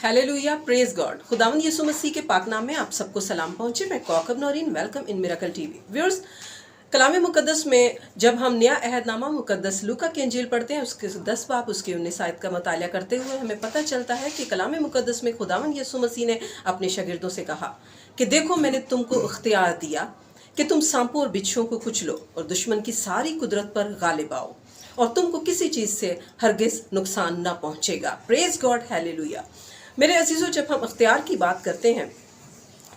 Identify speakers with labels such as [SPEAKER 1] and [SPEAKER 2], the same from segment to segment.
[SPEAKER 1] Hallelujah, praise God. खुदावंद यीशु मसीह के पाक नाम में आप सबको सलाम पहुंचे। मैं Kaukab Naureen, welcome in miracle TV. Viewers, कलाम मुकद्दस में जब हम नया अहदनामा मुकद्दस लूका की इंजील पढ़ते हैं, उसके 10 बाब उसके 19 आयत का मुतालिया करते हुए हमें पता चलता है कि कलाम मुकद्दस में खुदावंद यीशु मसीह ने अपने शागिर्दों से कहा कि देखो, मैंने तुमको इख्तियार दिया कि तुम सांपों और बिच्छुओं को कुचलो और दुश्मन की सारी कुदरत पर गालिब आओ, और तुमको किसी चीज़ से हरगिज नुकसान ना पहुंचेगा। Praise God, hallelujah. मेरे अजीज़ों, जब हम इख्तियार की बात करते हैं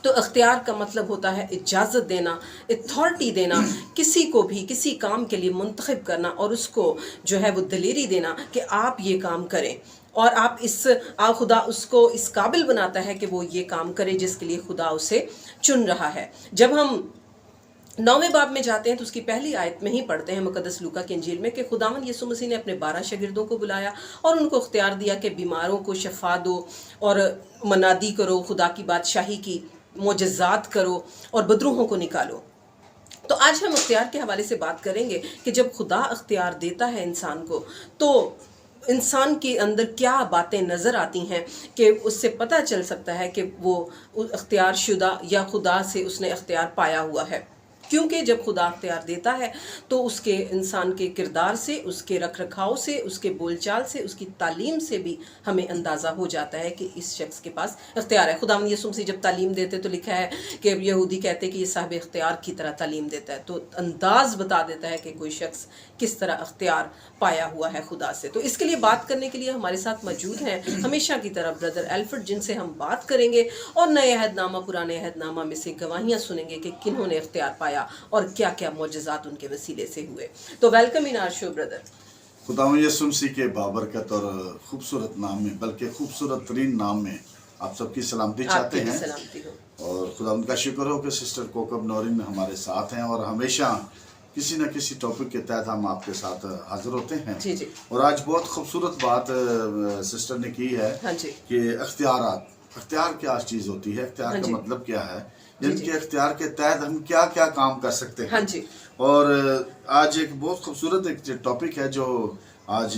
[SPEAKER 1] तो इख्तियार का मतलब होता है इजाज़त देना, अथॉरिटी देना, किसी को भी किसी काम के लिए मुंतखब करना और उसको जो है वो दलेरी देना कि आप ये काम करें, और आप खुदा उसको इस काबिल बनाता है कि वो ये काम करे जिसके लिए खुदा उसे चुन रहा है। जब हम 9वें बाब में जाते हैं तो उसकी पहली आयत में ही पढ़ते हैं मुकद्दस लूका की इंजील में कि खुदावंद यीशु मसीह ने अपने 12 शागिर्दों को बुलाया और उनको इख्तियार दिया कि बीमारों को शफा दो और मनादी करो, खुदा की बादशाही की मोजज़ात करो और बदरूहों को निकालो। तो आज हम इख्तियार के हवाले से बात करेंगे कि जब खुदा इख्तियार देता है इंसान को तो इंसान के अंदर क्या बातें नज़र आती हैं कि उससे पता चल सकता है कि वो इख्तियार शुदा या खुदा से उसने इख्तियार पाया हुआ है। क्योंकि जब खुदा इख्तियार देता है तो उसके इंसान के किरदार से, उसके रख रखाव से, उसके बोलचाल से, उसकी तालीम से भी हमें अंदाज़ा हो जाता है कि इस शख्स के पास इख्तियार है। खुदावंद यीशु मसीह जब तालीम देते तो लिखा है कि यहूदी कहते कि ये साहब इख्तियार की तरह तालीम देता है, तो अंदाज़ बता देता है कि कोई शख्स किस तरह इख्तियार पाया हुआ है खुदा से। तो इसके लिए बात करने के लिए हमारे साथ मौजूद हैं हमेशा की तरह ब्रदर एल्फ्रेड, जिनसे हम बात करेंगे और नए अहदनामा पुराने अहदनामा में से गवाहियाँ सुनेंगे कि किन्होंने इख्तियार पाया और क्या क्या मोजज़ात उनके वसीले से हुए। तो welcome in our show brother.
[SPEAKER 2] खुदावंद यीशु मसीह के बाबरकत और खूबसूरत नाम में, बल्कि खूबसूरत तरीन नाम में आप सबकी सलामती चाहते हैं। और खुदावंद का शुक्र हो कि सिस्टर कोकब नौरीन हमारे साथ हैं और हमेशा किसी न किसी टॉपिक के तहत हम आपके साथ हाजिर होते हैं।
[SPEAKER 1] जी जी।
[SPEAKER 2] और आज बहुत खूबसूरत बात सिस्टर ने की है कि इख्तियार क्या चीज़ होती है, इख्तियार का मतलब क्या है, जिनके इख्तियार के तहत हम क्या क्या काम कर सकते हैं।
[SPEAKER 1] हाँ जी।
[SPEAKER 2] और आज एक बहुत खूबसूरत एक टॉपिक है जो आज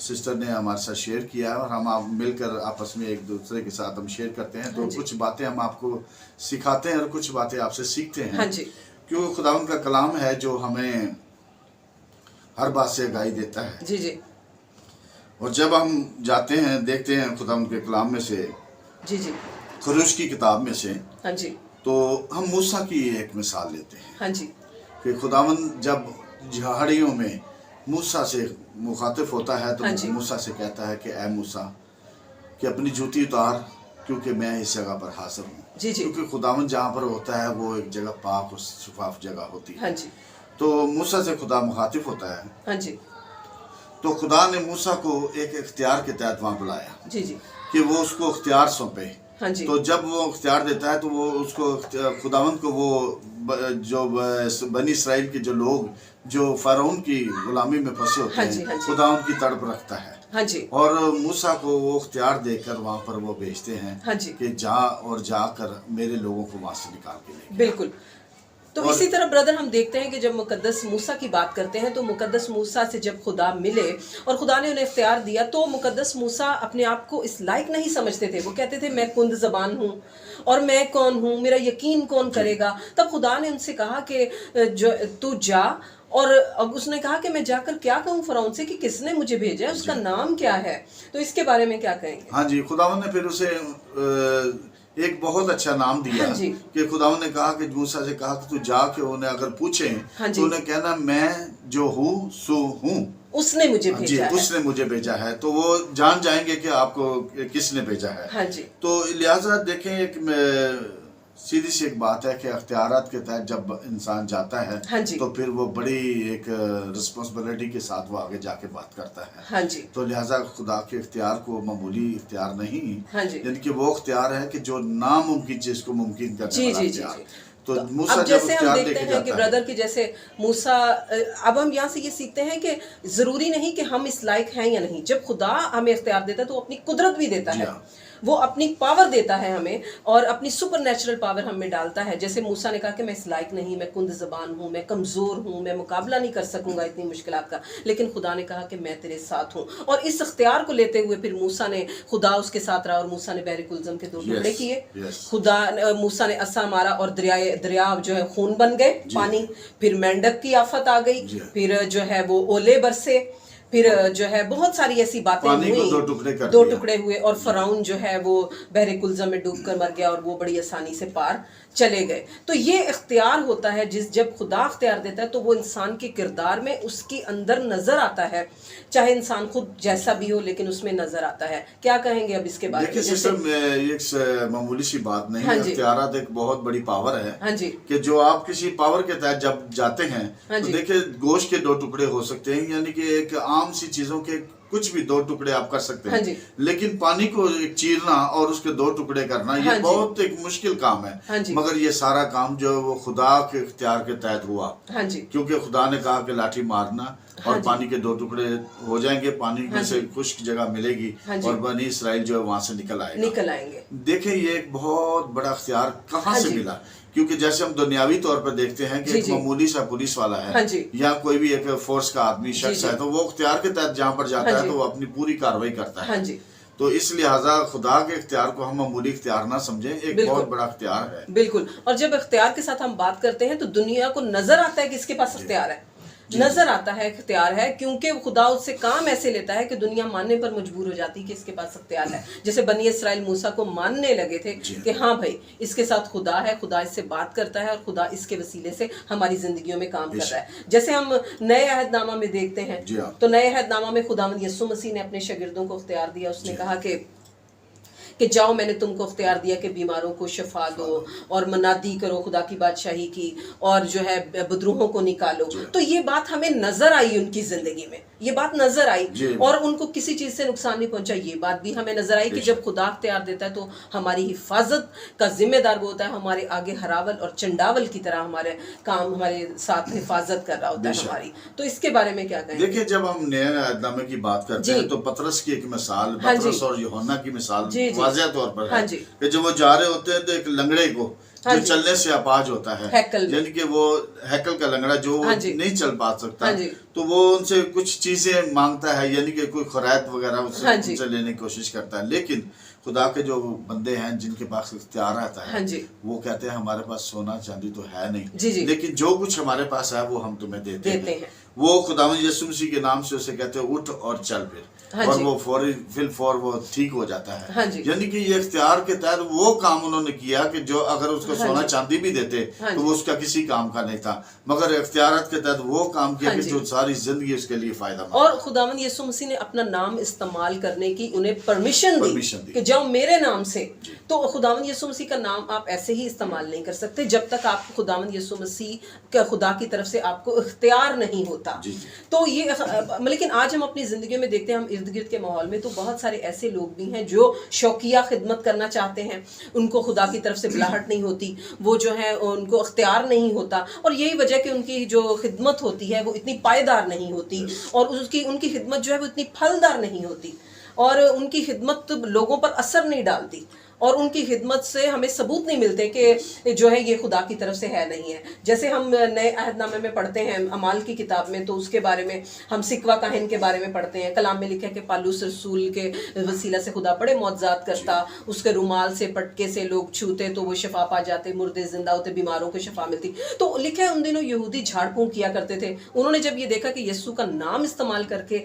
[SPEAKER 2] सिस्टर ने हमारे साथ शेयर किया है और हम आप मिलकर आपस में एक दूसरे के साथ हम शेयर करते हैं। तो कुछ बातें हम आपको सिखाते हैं और कुछ बातें आपसे सीखते हैं।
[SPEAKER 1] हाँ जी।
[SPEAKER 2] क्योंकि खुदावंद का कलाम है जो हमें हर बात से आगाही देता है।
[SPEAKER 1] जी जी।
[SPEAKER 2] और जब हम जाते हैं देखते हैं खुदावंद के कलाम में से,
[SPEAKER 1] जी जी,
[SPEAKER 2] खरूज की किताब में से,
[SPEAKER 1] हाँ जी,
[SPEAKER 2] तो हम मूसा की एक मिसाल लेते हैं।
[SPEAKER 1] हाँ जी।
[SPEAKER 2] कि खुदावंद जब झाड़ियों में मूसा से मुखातिब होता है तो मूसा से कहता है कि ऐ मूसा कि अपनी जूती उतार, क्योंकि मैं इस जगह पर हाजिर हूँ।
[SPEAKER 1] जी जी।
[SPEAKER 2] क्योंकि खुदावंद जहाँ पर होता है वो एक जगह पाक और शफाफ जगह होती है।
[SPEAKER 1] हाँ जी।
[SPEAKER 2] तो मूसा से खुदा मुखातिब होता है।
[SPEAKER 1] हाँ जी।
[SPEAKER 2] तो खुदा ने मूसा को एक इख्तियार के तहत वहाँ बुलाया।
[SPEAKER 1] जी जी।
[SPEAKER 2] कि वो उसको इख्तियार सौंपे।
[SPEAKER 1] हाँ जी।
[SPEAKER 2] तो जब वो इख्तियार देता है तो वो उसको खुदावंद को वो जो बनी इसराइल के जो लोग जो फ़िरौन की गुलामी में फंसे होते हैं, खुदावंद की तड़प रखता है।
[SPEAKER 1] हाँ जी।
[SPEAKER 2] और मूसा को वो इख्तियार देकर वहाँ पर वो भेजते हैं।
[SPEAKER 1] हाँ जी।
[SPEAKER 2] कि जा और जाकर मेरे लोगों को वहाँ से निकाल के ले।
[SPEAKER 1] बिल्कुल। तो इसी तरह ब्रदर हम देखते हैं कि जब मुकद्दस मूसा की बात करते हैं तो मुकद्दस मूसा से जब खुदा मिले और खुदा ने उन्हें इख्तियार दिया तो मुकद्दस मूसा अपने आप को इस लायक नहीं समझते थे। वो कहते थे मैं कुंद ज़बान हूँ और मैं कौन हूँ, मेरा यकीन कौन करेगा। तब खुदा ने उनसे कहा कि जो तू जा, और अब उसने कहा कि मैं जाकर क्या कहूँ फ़िरौन से कि किसने मुझे भेजा है, उसका नाम क्या है। तो इसके बारे में क्या कहेंगे?
[SPEAKER 2] हाँ जी, खुदावंद ने फिर उसे एक बहुत अच्छा नाम दिया।
[SPEAKER 1] हाँ
[SPEAKER 2] कि खुदावंद ने कहा कि मूसा से कहा कि तू जाके उन्हें अगर पूछें तो उन्हें कहना मैं जो हूँ सो हूँ,
[SPEAKER 1] उसने मुझे भेजा है।
[SPEAKER 2] उसने मुझे भेजा है। तो वो जान जाएंगे कि आपको किसने भेजा है।
[SPEAKER 1] हाँ जी।
[SPEAKER 2] तो लिहाजा देखें, एक सीधी सी एक बात है कि अख्तियारात के तहत जब इंसान जाता है,
[SPEAKER 1] हाँ
[SPEAKER 2] तो फिर वो बड़ी एक रिस्पॉन्सिबिलिटी के साथ वो आगे जाके बात करता है।
[SPEAKER 1] हाँ जी।
[SPEAKER 2] तो लिहाजा खुदा के इख्तियार को मामूली इख्तियार नहीं,
[SPEAKER 1] हाँ जी,
[SPEAKER 2] यानी कि वो इख्तियार है कि जो नामुमकिन चीज़ को मुमकिन करने वाला इख्तियार। तो मूसा
[SPEAKER 1] अब
[SPEAKER 2] जब
[SPEAKER 1] जैसे हम
[SPEAKER 2] इख्तियार
[SPEAKER 1] देखते
[SPEAKER 2] लेके
[SPEAKER 1] हैं कि
[SPEAKER 2] जाता है,
[SPEAKER 1] ब्रदर की जैसे मूसा, अब हम यहाँ से ये सीखते हैं कि जरूरी नहीं कि हम इस लायक हैं या नहीं। जब खुदा हमें इख्तियार देता है तो अपनी कुदरत भी देता
[SPEAKER 2] जी
[SPEAKER 1] है,
[SPEAKER 2] हाँ।
[SPEAKER 1] वो अपनी पावर देता है हमें और अपनी सुपर नेचुरल पावर हमें डालता है। जैसे मूसा ने कहा कि मैं इस लायक नहीं, मैं कुंद ज़बान हूँ, मैं कमज़ोर हूँ, मैं मुकाबला नहीं कर सकूंगा इतनी मुश्किलात का, लेकिन खुदा ने कहा कि मैं तेरे साथ हूँ। और इस इख्तियार को लेते हुए फिर मूसा ने, खुदा उसके साथ रहा और मूसा ने बहर कुलज़म के 2 टुकड़े किए। खुदा मूसा ने असा मारा और दरिया जो है खून बन गए पानी। फिर मेंढक की आफत आ गई, फिर जो है वो ओले बरसे, फिर जो है बहुत सारी ऐसी बातें हुई, 2 टुकड़े हुए और फराउन जो है वो बहरे कुलज़म में डूब कर मर गया और वो बड़ी आसानी से पार चले गए। तो ये इख्तियार होता है जब खुदा इख्तियार देता है तो वो इंसान के किरदार में उसके अंदर नजर आता है, चाहे इंसान खुद जैसा भी हो लेकिन उसमें नजर आता है। क्या कहेंगे अब इसके बारे में?
[SPEAKER 2] देखिए सिस्टर, ये मामूली सी बात नहीं है, इख्तियार एक बहुत बड़ी पावर है।
[SPEAKER 1] हाँ जी,
[SPEAKER 2] कि जो आप किसी पावर के तहत जब जाते हैं तो देखिए गोश्त के 2 टुकड़े हो सकते हैं, यानी कि एक आम सी चीजों के कुछ भी 2 टुकड़े आप कर सकते हैं, लेकिन पानी को एक चीरना और उसके 2 टुकड़े करना ये बहुत एक मुश्किल काम है। मगर ये सारा काम जो वो खुदा के इख्तियार के तहत हुआ, क्योंकि खुदा ने कहा कि लाठी मारना और पानी के 2 टुकड़े हो जाएंगे, पानी में से खुश्क जगह मिलेगी और बनी इसराइल जो है वहां से निकल आएंगे। देखें ये एक बहुत बड़ा इख्तियार कहाँ से मिला, क्योंकि जैसे हम दुनियावी तौर पर देखते हैं कि एक मामूली सा पुलिस वाला है या कोई भी एक फोर्स का आदमी शख्स है, तो वो इख्तियार के तहत जहाँ पर जाता है तो वो अपनी पूरी कार्रवाई करता है। तो इस लिहाजा खुदा के इख्तियार को हम मामूली इख्तियार ना समझें, एक बहुत बड़ा इख्तियार है।
[SPEAKER 1] बिल्कुल। और जब इख्तियार के साथ हम बात करते हैं तो दुनिया को नजर आता है कि इसके पास इख्तियार है, नजर आता है इख्तियार है, क्योंकि खुदा उससे काम ऐसे लेता है कि दुनिया मानने पर मजबूर हो जाती है कि इसके पास इख्तियार है। जैसे बनी इसराइल मूसा को मानने लगे थे कि हाँ भाई इसके साथ खुदा है, खुदा इससे बात करता है और खुदा इसके वसीले से हमारी जिंदगियों में काम कर रहा है। जैसे हम नए अहदनामा में देखते हैं तो नए अहदनामा में खुदावंद यीशु मसीह ने अपने शागिर्दों को इख्तियार दिया। उसने कहा कि जाओ मैंने तुमको इख्तियार दिया कि बीमारों को शिफा दो और मनादी करो खुदा की बादशाही की और जो है बदरूहों को निकालो। तो ये बात हमें नजर आई उनकी जिंदगी में, ये बात नजर आई और उनको किसी चीज से नुकसान नहीं पहुंचा। ये बात भी हमें नजर आई कि जब खुदा इख्तियार देता है तो हमारी हिफाजत का जिम्मेदार वो होता है, हमारे आगे हरावल और चंडावल की तरह हमारे काम हमारे साथ हिफाजत कर रहा होता है हमारी। तो इसके बारे में क्या कहें?
[SPEAKER 2] देखिए जब हम नए अहदनामे की बात करते हैं तो पतरस की एक मिसाल, पतरस और यूहन्ना की मिसाल वाज़ेह तौर पर है कि जब वो जा रहे होते हैं तो एक लंगड़े को जो चलने से अपाज होता है, यानी कि वो हैकल का लंगड़ा जो नहीं चल पा सकता, तो वो उनसे कुछ चीजें मांगता है, यानी कि कोई खैरात वगैरह उनसे लेने की कोशिश करता है। लेकिन खुदा के जो बंदे हैं जिनके पास इख्तियार आता है वो कहते हैं हमारे पास सोना चांदी तो है नहीं, लेकिन जो कुछ हमारे पास है वो हम तुम्हें देते हैं। वो खुदावंद यीशु मसीह के नाम से उसे कहते हैं उठ और चल फिर, और वो फौर वो ठीक हो जाता है। यानी कि ये इख्तियार के तहत वो काम उन्होंने किया कि जो अगर उसको सोना चांदी भी देते तो वो उसका किसी काम का नहीं था, मगर इख्तियारत के तहत वो काम किया कि जो सारी जिंदगी उसके लिए फायदा।
[SPEAKER 1] और खुदावंद यीशु मसीह ने अपना नाम इस्तेमाल करने की उन्हें परमिशन दी कि जाओ मेरे नाम से। तो खुदावंद यीशु मसीह का नाम आप ऐसे ही इस्तेमाल नहीं कर सकते जब तक आप खुदावंद यीशु मसीह का खुदा की तरफ से आपको इख्तियार नहीं होता। तो ये लेकिन आज हम अपनी जिंदगी में देखते हैं, हम इर्द गिर्द के माहौल में तो बहुत सारे ऐसे लोग भी हैं जो शौकिया खिदमत करना चाहते हैं, उनको खुदा की तरफ से बुलाहट नहीं होती, वो जो है उनको इख्तियार नहीं होता और यही वजह कि उनकी जो खिदमत होती है वो इतनी पायदार नहीं होती और उनकी खिदमत जो है वो इतनी फलदार नहीं होती और उनकी खिदमत लोगों पर असर नहीं डालती और उनकी खिदमत से हमें सबूत नहीं मिलते कि जो है ये खुदा की तरफ से है नहीं है। जैसे हम नए अहदनामे में पढ़ते हैं अमाल की किताब में, तो उसके बारे में हम सिकवा काहिन के बारे में पढ़ते हैं। कलाम में लिखा है कि पालूस रसूल के वसीला से खुदा बड़े मौजज़ात करता, उसके रुमाल से पटके से लोग छूते तो वो शफा पा जाते, मुर्दे जिंदा होते, बीमारों को शफा मिलती। तो लिखा है उन दिनों यहूदी झाड़ फूंक किया करते थे। उन्होंने जब ये देखा कि यीशु का नाम इस्तेमाल करके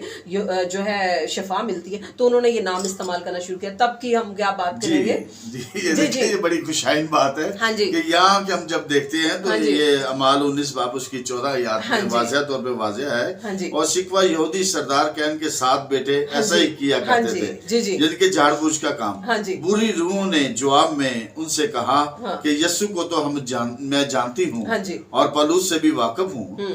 [SPEAKER 1] जो है शफा मिलती है तो उन्होंने ये नाम इस्तेमाल करना शुरू किया। तब की हम क्या बात करेंगे?
[SPEAKER 2] ये बड़ी खुशाइन बात है कि यहाँ के हम जब देखते हैं तो ये अमाल 19 बाब उसकी 14 आयत वाज़ेह तौर पे वाज़ेह है। और सिकवा यहूदी सरदार कैन के 7 बेटे ऐसा ही किया करते थे, जिनके झाड़ फूंक का काम। बुरी रूहों ने जवाब में उनसे कहा कि यीशु को तो मैं जानती हूँ और पलूस से भी वाकिफ हूँ,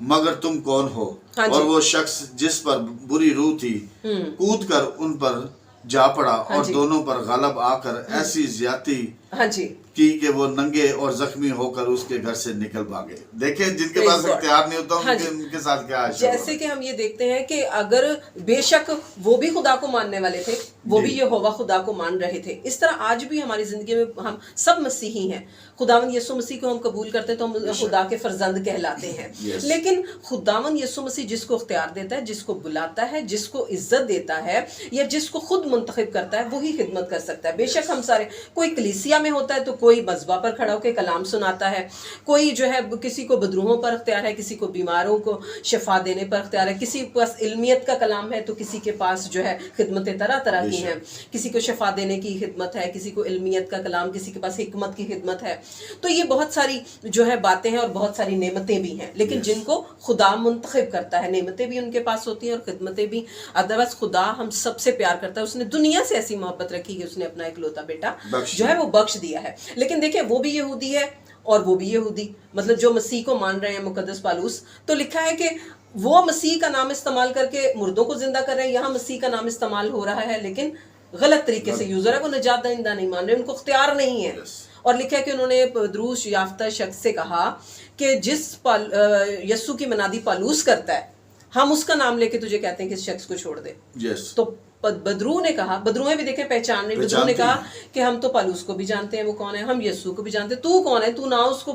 [SPEAKER 2] मगर तुम कौन हो? और वो शख्स जिस पर बुरी रूह थी कूद कर उन पर जा पड़ा और दोनों पर गलब आकर ऐसी ज्यादती
[SPEAKER 1] हाँ जी,
[SPEAKER 2] कि वो नंगे और जख्मी होकर उसके घर से निकल भागे। देखें जिनके
[SPEAKER 1] Praise
[SPEAKER 2] पास
[SPEAKER 1] God.
[SPEAKER 2] इख्तियार नहीं होता
[SPEAKER 1] हाँ
[SPEAKER 2] उनके
[SPEAKER 1] जी।
[SPEAKER 2] उनके साथ क्या है।
[SPEAKER 1] जैसे कि हम ये देखते हैं कि अगर बेशक वो भी खुदा को मानने वाले थे, वो भी
[SPEAKER 2] जी।
[SPEAKER 1] यहोवा खुदा को मान रहे थे, इस तरह आज भी हमारी जिंदगी में हम सब मसीही हैं। खुदावंद यीशु मसीह को हम कबूल करते हैं तो हम खुदा के फर्जंद कहलाते हैं।
[SPEAKER 2] Yes.
[SPEAKER 1] लेकिन खुदावंद यीशु मसीह जिसको इख्तियार देता है, जिसको बुलाता है, जिसको इज्जत देता है या जिसको खुद मुंतखब करता है, वही खिदमत कर सकता है। बेशक हम सारे, कोई कलीसिया में होता है तो कोई मज़बा पर खड़ा होकर कलाम सुनाता है, कोई जो है किसी को बदरूहों पर इख्तियार है, किसी को बीमारों को शिफा देने पर इख्तियार है, किसी के पास इल्मियत का कलाम है तो किसी के पास जो है खिदमतें तरह तरह की हैं, किसी को शिफा देने की खिदमत है, किसी को इल्मियत का कलाम, किसी के पास हिकमत की खिदमत है। तो ये बहुत सारी जो है बातें हैं और बहुत सारी नेमतें भी हैं, लेकिन जिनको खुदा मुंतखब करता है, नेमतें भी उनके पास होती हैं और खिदमतें भी। अदरवाइज खुदा हम सबसे प्यार करता है, उसने दुनिया से ऐसी मोहब्बत रखी कि उसने अपना इकलौता बेटा जो है वो बख्श दिया है। लेकिन देखिए वो भी यहूदी है और वो भी यहूदी, मतलब जो मसीह को मान रहे हैं मुकद्दस पालूस, तो लिखा है कि वो मसीह का नाम इस्तेमाल करके मुर्दों को जिंदा कर रहे हैं। यहाँ मसीह का नाम इस्तेमाल हो रहा है लेकिन गलत तरीके से यूज हो रहा है, वो निजात दहिंदा नहीं मान रहे, उनको इख्तियार नहीं है। और लिखा है कि उन्होंने द्रूश याफ्ता शख्स से कहा कि जिस यस्सु की मनादी पालूस करता है, हम उसका नाम लेके तुझे कहते हैं कि इस शख्स को छोड़ दे। तो बदरू ने कहा, बदरुएं भी देखे पहचान नहीं, बदरू ने कहा कि हम तो पालूस को भी जानते हैं, वो कौन है, हम यस्सु को भी जानते हैं, तू कौन है, तू ना उसको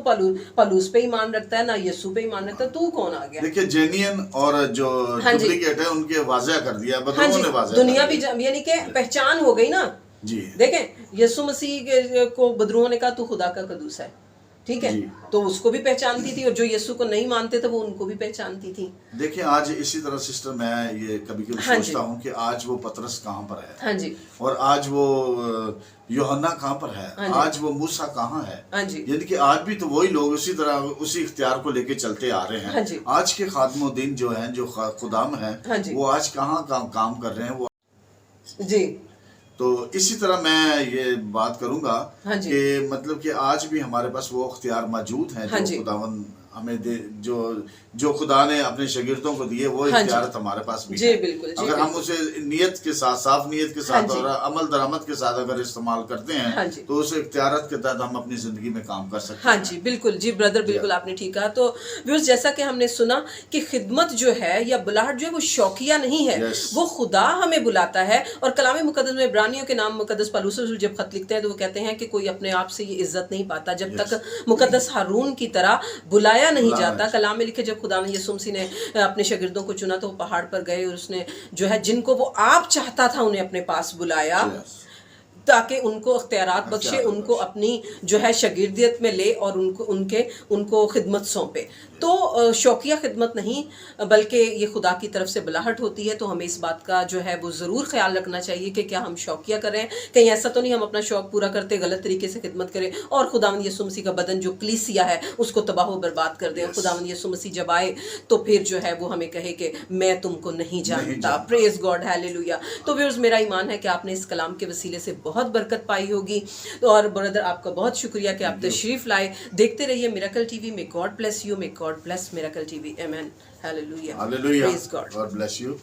[SPEAKER 1] पालूस पे ईमान रखता है ना यस्सु पे ईमान रखता है, तू कौन आ गया।
[SPEAKER 2] देखिए जेनियन और जो डुप्लीकेट है उनके वाज़ह कर दिया, बदरुओं ने वाज़ह
[SPEAKER 1] दुनिया भी यानी कि पहचान हो गई ना
[SPEAKER 2] जी।
[SPEAKER 1] देखें यीशु मसीह को बदरुओं ने कहा तू खुदा का कदूस है, ठीक है, तो उसको भी पहचानती थी और जो यीशु को नहीं मानते थे वो उनको भी पहचानती थी।
[SPEAKER 2] देखिए आज इसी तरह सिस्टर मैं ये कभी कभी सोचता हूँ कि आज वो पतरस कहाँ पर है,
[SPEAKER 1] हाँ जी,
[SPEAKER 2] और आज वो यूहन्ना कहाँ पर है, आज वो मूसा कहाँ है,
[SPEAKER 1] हाँ जी,
[SPEAKER 2] यानी कि आज भी तो वही लोग उसी तरह उसी इख्तियार को लेके चलते आ रहे हैं।
[SPEAKER 1] हाँ जी,
[SPEAKER 2] आज के खादमो दिन जो हैं, जो खुदाम हैं,
[SPEAKER 1] हाँ जी,
[SPEAKER 2] वो आज कहाँ काम कर रहे हैं वो
[SPEAKER 1] जी।
[SPEAKER 2] तो इसी तरह मैं ये बात करूंगा कि मतलब कि आज भी हमारे पास वो इख्तियार मौजूद हैं जो खुदावन हमें जो खुदा ने अपने शागिर्दों को दिए, वो इख्तियारत हमारे पास भी है।
[SPEAKER 1] बिल्कुल,
[SPEAKER 2] अगर हम उसे नियत के साथ, साफ नियत के साथ और अमल दरामद के साथ अगर इस्तेमाल करते हैं तो उस इख्तियारत के तहत हम अपनी जिंदगी में काम कर सकते हैं।
[SPEAKER 1] हाँ जी बिल्कुल, जी ब्रदर बिल्कुल आपने ठीक कहा। तो व्यूअर्स जैसा कि हमने सुना कि खिदमत जो है या बुलाहट जो है वो शौकिया नहीं है, वो खुदा हमें बुलाता है। और कलाम मुकद्दस में इब्रानियों के नाम मुकद्दस पौलुस जब खत लिखते हैं तो वो कहते हैं कि कोई अपने आप से ये इज्जत नहीं पाता जब तक मुकद्दस हारून की तरह बुलाया नहीं जाता। कलाम में लिखे जब खुदा ने यीशु मसीह ने अपने शागिर्दों को चुना तो वो पहाड़ पर गए और उसने जो है जिनको वो आप चाहता था उन्हें अपने पास बुलाया ताकि उनको इख्तियारात बख्शे, उनको अपनी जो है शागिर्दियत में ले और उनको खिदमत सौंपे। तो शौकिया खिदमत नहीं बल्कि ये खुदा की तरफ से बुलाहट होती है। तो हमें इस बात का जो है वो ज़रूर ख्याल रखना चाहिए कि क्या हम शौकिया करें, कहीं ऐसा तो नहीं हम अपना शौक पूरा करते गलत तरीके से खिदमत करें और खुदावंद यीशु मसीह का बदन जो कलीसिया है उसको तबाह बर्बाद कर दें। खुदावंद यीशु मसीह जब आए तो फिर जो है वो हमें कहे कि मैं तुमको नहीं जानता। Praise God, hallelujah. तो व्यूअर्स मेरा ईमान है कि आपने इस कलाम के वसीले से बहुत बरकत पाई होगी। और ब्रदर आपका बहुत शुक्रिया कि आप तशरीफ लाए। देखते रहिए मिरेकल टीवी में। God bless you, may God bless Miracle TV. Amen. Hallelujah.
[SPEAKER 2] Hallelujah.
[SPEAKER 1] Praise God.
[SPEAKER 2] God bless you.